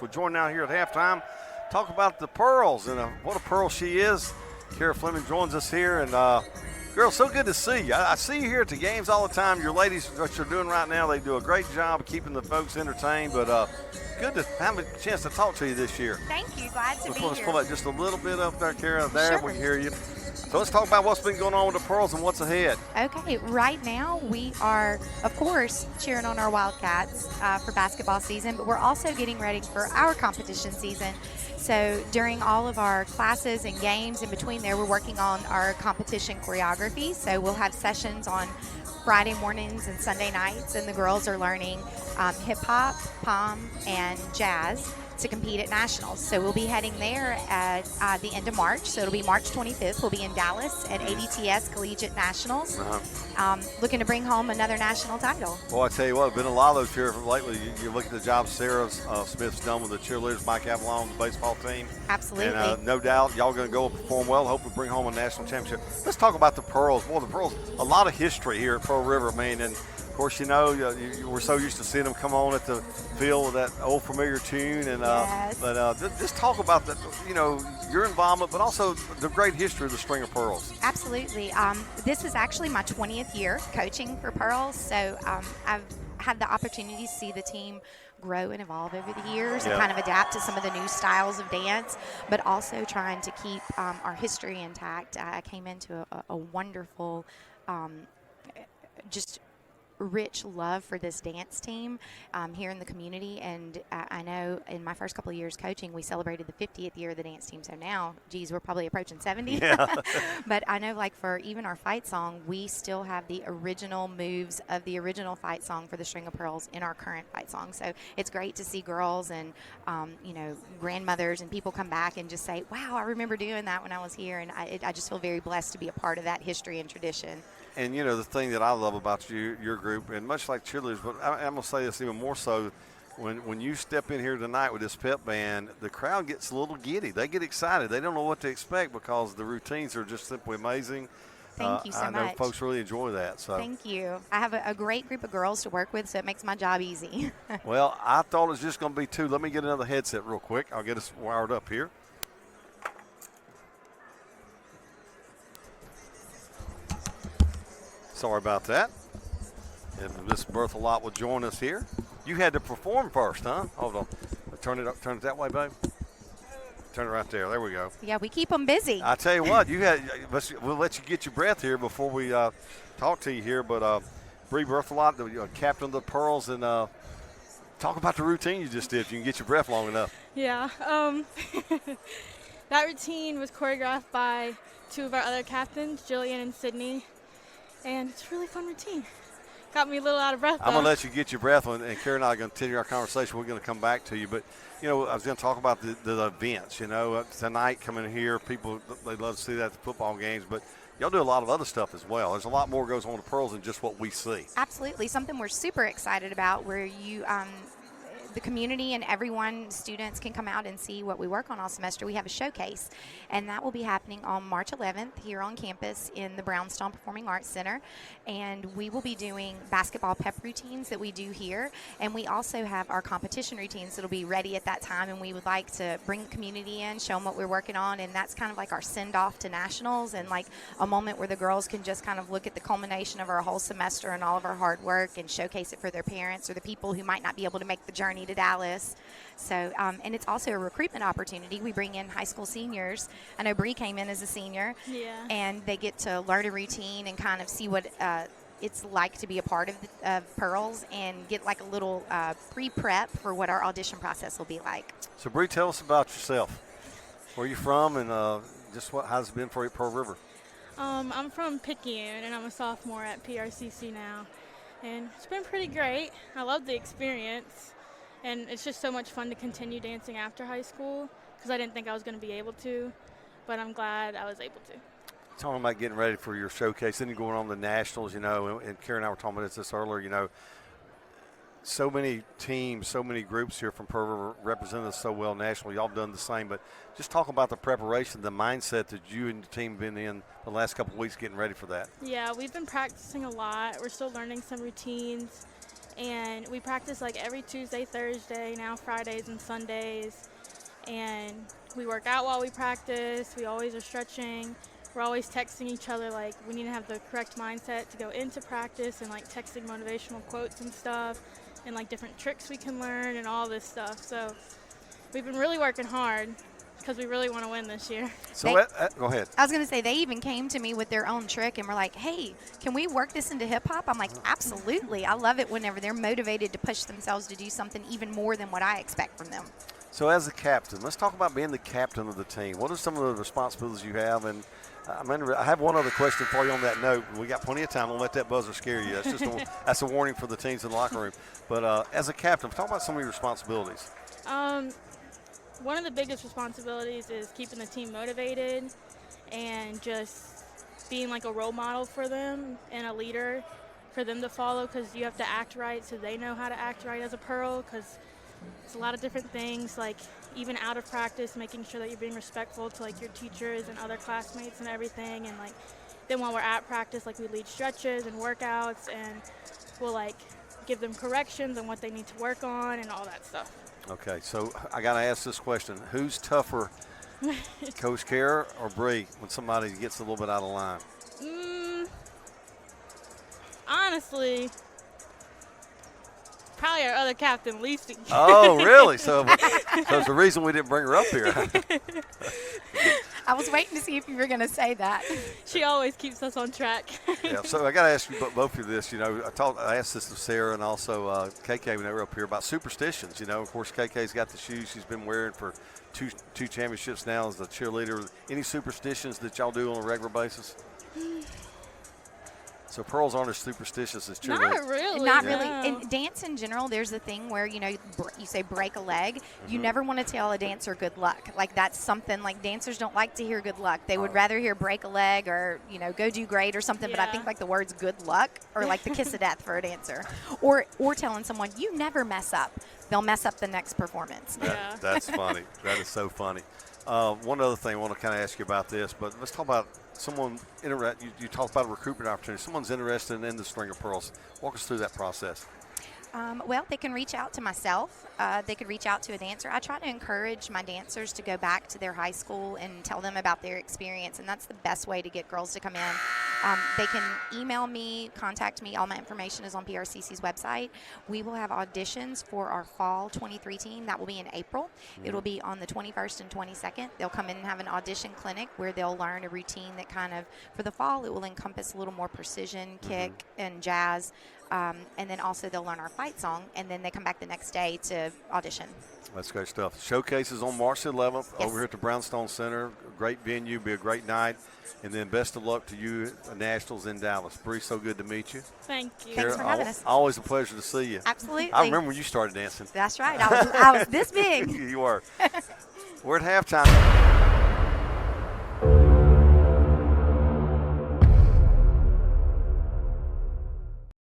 We're joined now here at halftime. Talk about the Pearls and what a Pearl she is. Carey Fleming joins us here. And, girls, so good to see you. I see you here at the games all the time. Your ladies, what you're doing right now, they do a great job of keeping the folks entertained. But good to have a chance to talk to you this year. Thank you. Glad to be Let's here. pull that just a little bit up there, Carey. There, Sure. we can hear you. So let's talk about what's been going on with the Pearls and what's ahead. Okay, right now we are, of course, cheering on our Wildcats for basketball season, but we're also getting ready for our competition season. So during all of our classes and games in between there, we're working on our competition choreography. So we'll have sessions on Friday mornings and Sunday nights, and the girls are learning hip-hop, pom, and jazz to compete at nationals. So we'll be heading there at the end of March. So it'll be March 25th. We'll be in Dallas at ABTS Collegiate Nationals, looking to bring home another national title. Well, I tell you what, there's been a lot of those here lately. You look at the job Sarah Smith's done with the cheerleaders, Mike Avalon, the baseball team. Absolutely. And no doubt y'all going to go and perform well, hopefully bring home a national championship. Let's talk about the Pearls. Boy, the Pearls, a lot of history here at Pearl River, man. And of course, you know, we're so used to seeing them come on at the field with that old familiar tune. And Yes. but just talk about that, you know, your involvement, but also the great history of the String of Pearls. Absolutely. This is actually my 20th year coaching for Pearls, so I've had the opportunity to see the team grow and evolve over the years and kind of adapt to some of the new styles of dance, but also trying to keep our history intact. I came into a wonderful, just rich love for this dance team here in the community, and I know in my first couple of years coaching we celebrated the 50th year of the dance team, so now we're probably approaching 70. But I know, like, for even our fight song, we still have the original moves of the original fight song for the String of Pearls in our current fight song. So it's great to see girls and you know, grandmothers and people come back and just say, wow, I remember doing that when I was here, and I just feel very blessed to be a part of that history and tradition. And, you know, the thing that I love about your group, and much like cheerleaders, but I'm going to say this even more so, when you step in here tonight with this pep band, the crowd gets a little giddy. They get excited. They don't know what to expect because the routines are just simply amazing. Thank you so much. I know folks really enjoy that. So Thank you. I have a great group of girls to work with, so it makes my job easy. Well, I thought it was just going to be two. Let me get another headset real quick. I'll get us wired up here. Sorry about that. And Miss Berthelot will join us here. You had to perform first, huh? Hold on. Turn it up. Turn it that way, babe. Turn it right there. There we go. Yeah, we keep them busy. I tell you what, we'll let you get your breath here before we talk to you here. But Bree Berthelot, the captain of the Pearls, and talk about the routine you just did. If you can get your breath long enough. Yeah. That routine was choreographed by two of our other captains, Jillian and Sydney, and it's a really fun routine. Got me a little out of breath, though. I'm going to let you get your breath, and Carey and I are going to continue our conversation. We're going to come back to you. But, you know, I was going to talk about the events. You know, tonight coming here, people, they love to see that at the football games. But y'all do a lot of other stuff as well. There's a lot more goes on to Pearls than just what we see. Absolutely. Something we're super excited about, where you the community and everyone, students, can come out and see what we work on all semester. We have a showcase, and that will be happening on March 11th here on campus in the Brownstone Performing Arts Center. And we will be doing basketball pep routines that we do here, and we also have our competition routines that will be ready at that time, and we would like to bring the community in, show them what we're working on, and that's kind of like our send-off to nationals, and like a moment where the girls can just kind of look at the culmination of our whole semester and all of our hard work and showcase it for their parents or the people who might not be able to make the journey to Dallas. So, and it's also a recruitment opportunity. We bring in high school seniors. I know Bree came in as a senior, and they get to learn a routine and kind of see what it's like to be a part of Pearls and get like a little pre-prep for what our audition process will be like. So, Bree, tell us about yourself. Where are you from, and just how's it been for you at Pearl River? I'm from Picayune, and I'm a sophomore at PRCC now. And it's been pretty great. I love the experience. And it's just so much fun to continue dancing after high school because I didn't think I was going to be able to, but I'm glad I was able to. Talking about getting ready for your showcase, then you're going on the nationals, you know, and Carey and I were talking about this earlier, you know, so many teams, so many groups here from Pearl River represent us so well nationally. Y'all done the same, but just talk about the preparation, the mindset that you and the team have been in the last couple of weeks getting ready for that. Yeah, we've been practicing a lot. We're still learning some routines. And we practice like every Tuesday, Thursday, now Fridays and Sundays. And we work out while we practice. We always are stretching. We're always texting each other, like we need to have the correct mindset to go into practice, and like texting motivational quotes and stuff, and like different tricks we can learn and all this stuff. So we've been really working hard because we really want to win this year. So go ahead. I was going to say, they even came to me with their own trick and were like, hey, can we work this into hip hop? I'm like, absolutely. I love it whenever they're motivated to push themselves to do something even more than what I expect from them. So as a captain, let's talk about being the captain of the team. What are some of the responsibilities you have? And I have one other question for you on that note. We got plenty of time. Don't let that buzzer scare you. That's just that's a warning for the teams in the locker room. But as a captain, talk about some of your responsibilities. One of the biggest responsibilities is keeping the team motivated and just being like a role model for them and a leader for them to follow, because you have to act right so they know how to act right as a Pearl, because it's a lot of different things, like even out of practice, making sure that you're being respectful to like your teachers and other classmates and everything. And like then while we're at practice, like we lead stretches and workouts, and we'll like give them corrections on what they need to work on and all that stuff. Okay, so I got to ask this question. Who's tougher, Coach Carey or Bree, when somebody gets a little bit out of line? Honestly, probably our other captain, Lisa. Oh, really? So there's a reason we didn't bring her up here. I was waiting to see if you were going to say that. She always keeps us on track. Yeah, so I got to ask you both of this. You know, I asked this to Sarah and also KK when they were up here about superstitions. You know, of course, KK's got the shoes she's been wearing for two championships now as a cheerleader. Any superstitions that y'all do on a regular basis? So Pearls aren't as superstitious as cheerleaders. Not really. Not no. really. In dance in general, there's a thing where, you know, you say break a leg. You never want to tell a dancer good luck. Like that's something like dancers don't like to hear good luck. They would rather hear break a leg or, you know, go do great or something. But I think like the words good luck or like the kiss of death for a dancer. Or telling someone you never mess up. They'll mess up the next performance. Yeah. That's funny. That is so funny. One other thing I want to kind of ask you about this, but let's talk about someone you talked about a recruitment opportunity. Someone's interested in the String of Pearls. Walk us through that process. Well, they can reach out to myself. They could reach out to a dancer. I try to encourage my dancers to go back to their high school and tell them about their experience, and that's the best way to get girls to come in. They can email me, contact me. All my information is on PRCC's website. We will have auditions for our fall 23 team. That will be in April. It will be on the 21st and 22nd. They'll come in and have an audition clinic where they'll learn a routine that kind of, for the fall, it will encompass a little more precision, kick, and jazz. And then also they'll learn our fight song, and then they come back the next day to audition. That's great stuff. Showcase is on March 11th Yes. over here at the Brownstone Center. Great venue, be a great night. And then best of luck to you at Nationals in Dallas. Bree, so good to meet you. Thank you. Thanks for having us. Always a pleasure to see you. Absolutely. I remember when you started dancing. That's right. I was this big. You were. We're at halftime.